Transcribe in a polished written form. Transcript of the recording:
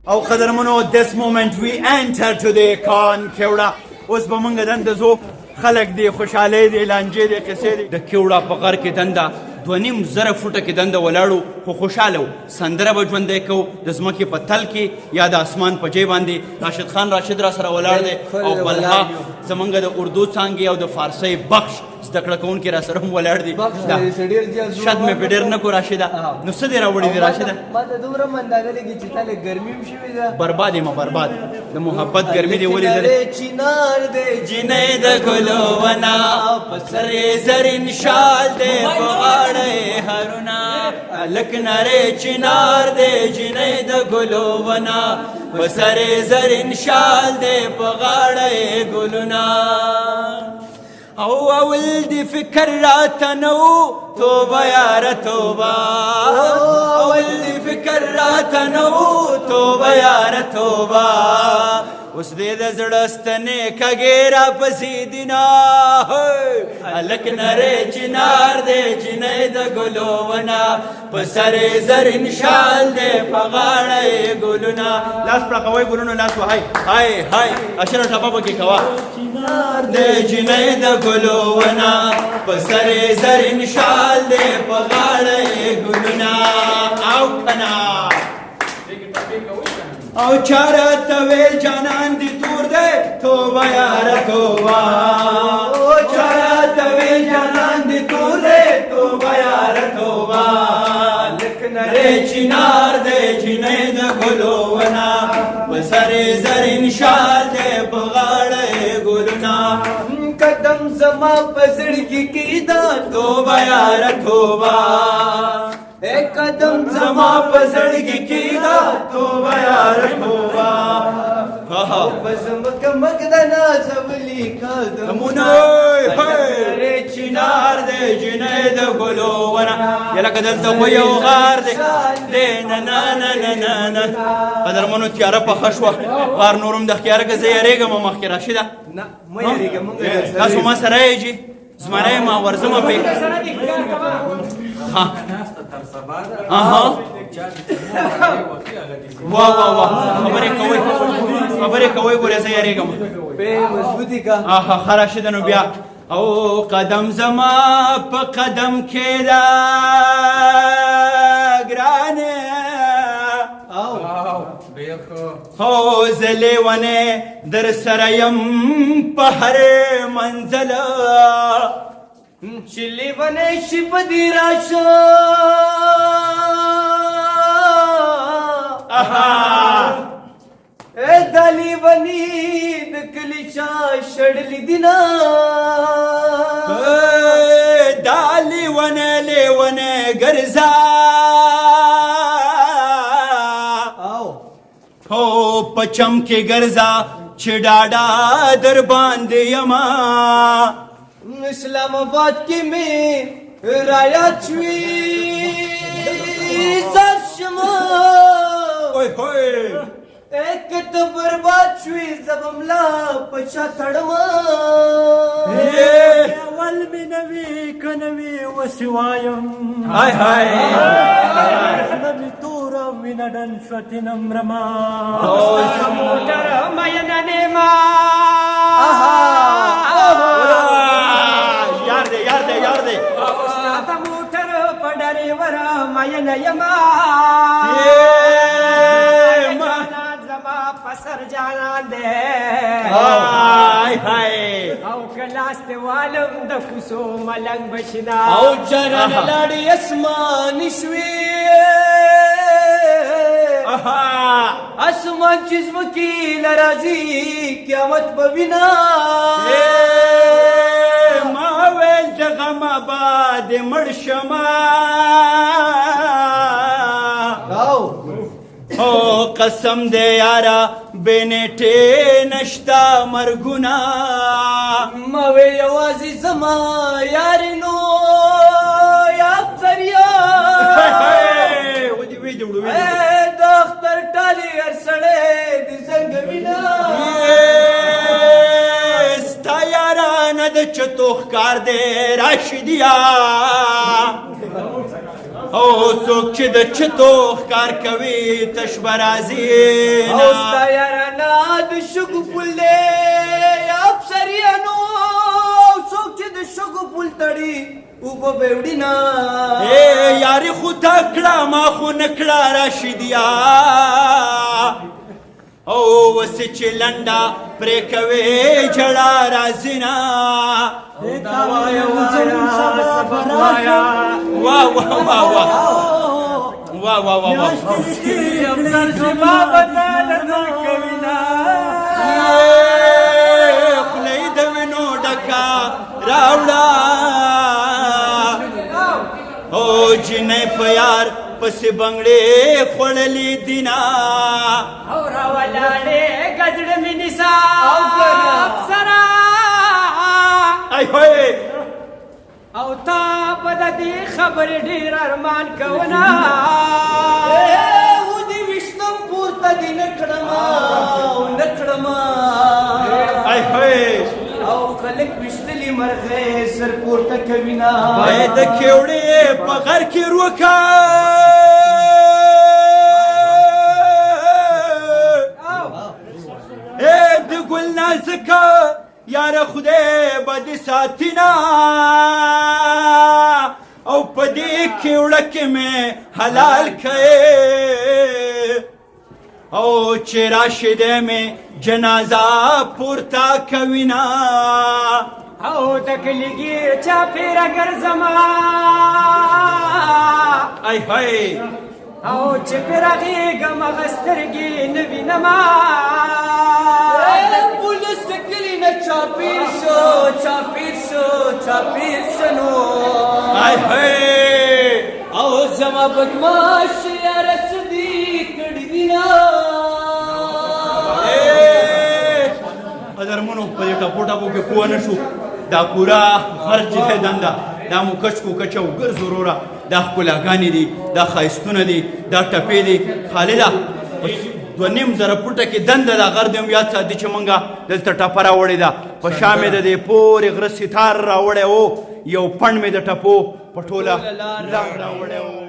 او قدرمنو this moment we enter to the کان کیوړه. اوس به موږ دنده ځو، خلک دی خوشحالۍ دی لانجې دی قصې دی. د کیوړه په غر کې دنده 2.5 فوټه کې دنده ولاړو، خو خوشحاله وو. سندره به ژوندی کوو د ځمکې په تل کې یا د اسمان په جای باندې. راشد خان راشد را سره ولاړ دی او بلها زمونږ د اردو څانګې او د فارسۍ بخش زده کړه کوونکي را سره هم ولاړ دي. شد مې په ډېر نه کو راشده. نو څه دې راوړي دي راشده؟ ما ته دومره اندازه لګي چې تاله ګرمي هم شوې ده. برباد یم برباد. د محبت ګرمي دې ولیدلې. چنار دې جنۍ د ګلو ونا په سر زرین شال دې په غاړه هرونه. هلک نری چنار دې جنۍ د ګلو ونا په سر زرین شال دې په غاړه ګلونه. او اول دی فکر راته نو توبه یاره توبه. اول دی فکر راته نو توبه یاره توبه. اوس دې د زړه ستنې کږې راپسې دي نه. هلک نری چنار دی جنۍ د ګلو ونه په سر زرین شال دی په غاړه ګلونه. لاس پړقوئ ګلونو لاس وهئ هاي هاي اشره ټپه پکې کوه. چنار دی جنۍ د ګلو ونه په سر زرین شال دی په غاړه ګلونه. او کنا او چاره تویل جانان دی تور دی توبه یاره توبه. او چاره تویل جانان دی تور دی توبه یاره توبه. لک نری چنار دی جنۍ د ګلو ونه په سر زرین شال دی په غاړه ګلونه. قدم زما په زړګي کې دا توبه یاره توبه. ایک قدم زما په زړګي کې دا توبه یاره توبه. پزمک مګدنا زولي قدمونه نری چنار دی جنۍ د ګلو ونه. یلکه دلته خو یو غار دی نه نه نه نه نه نه. قدرمنو تیاره پخه شوه. غار نورم د ښکاره که زه یېرېږم مخکې راشده. نه مه یېرېږه موږ درسره تاسو ما سره یې جي زمری ما ورځمه پې. واه واه واه خبرې کوئ خبرې کوئ ګورې زه یېرېږم. پې مضبوطي کا ښه راشده نو بیا. او قدم زما په قدم کې ده ګرانې. هو زه لیونی در سره یم په هر منزله. چې لیونی شي په دې راشه دا لیونی د کلي چا شړلي دي نه. دا لیونی لیونی ګرځه هو په چم کې ګرځه چې ډاډا در باندې یما. اسلام آباد کې مې رایات شوي ځان شمه. اوی ہوی ایک تو برباد شوي زبملا پچا تړما. اول می نوی کنوی وسوایم هاي هاي نمی تورا وینډن شتنم رما. موټر مېنا نیما یار دې یار دې یار دې. استاد موټر پډری ورا مېنا یما. زما پسر جانان دې هاي هاي او کلاس ته والم د کوسو ملنګ بشنا. او چرن لاړې اسمان شوي اسمان چې زمکې لرازي قیامت به وینا. ما ویل د غم باد مړ شمه. او قسم دې یارا بې نیټې نشته مرګونه. ما ویل یوازې زما یارې نو یا فریاد ودې وې جوړو د اختر ټالي هر سړی د زنګوینه. ستا یارانه د چتو ښکار دی راشدیا. او څوک چې د چتو ښکار کوي تش به راځي او ستا یارانا د شګو پل دی افسریانو او څوک چې د شګو پل تړي اوبه به وړي نه یاري خو تا کړه ما خو نه کړه راشدیا او وسې چې لنډه پرې کوې جړه راځي نه واه واه واه واه واه واه واه خولۍ د وینو ډکه راوړه او جنۍ په یار پسې بنګړې خوړلې دینا او راولاړې گزړه مې نسا افسرا ای هوی او تا په دې خبر ډیر ارمان کونا و دې وشتم پورته دې نکړم ای هوی او خلک وشتلی مرغې سر پورته کوي نه باید د کېوړې په غر کې روکه د ګل نازکه یاره خدای به دې ساتینا او په دې کېوړه کې مې حلال کړې او چې راشدې مې جنازه پورته کوینا او تکلیږي چا پیرا ګرځما ای هی او چې پیراږي ګم غسترګي نوینما پولیس کلی نه چاپیر شنو ای هی او زما بدماش یار سدی کړي دینا ادرمنو په دې ټاپو ټاپو کې پوه نه شو دا پورا خرج دی دنده دا مو کچکو کچو ګرځو وروره دا ښکلاګانې دي دا ښایستونه دي دا ټپې دي خالده 2.5 فوټه کې دنده دا غر دی هم یاد ساتي چې مونږه دلته ټپه راوړې ده په شا مې د دې پورې غره ستار راوړی و یو پڼ مې د ټپو په ټوله لار راوړی و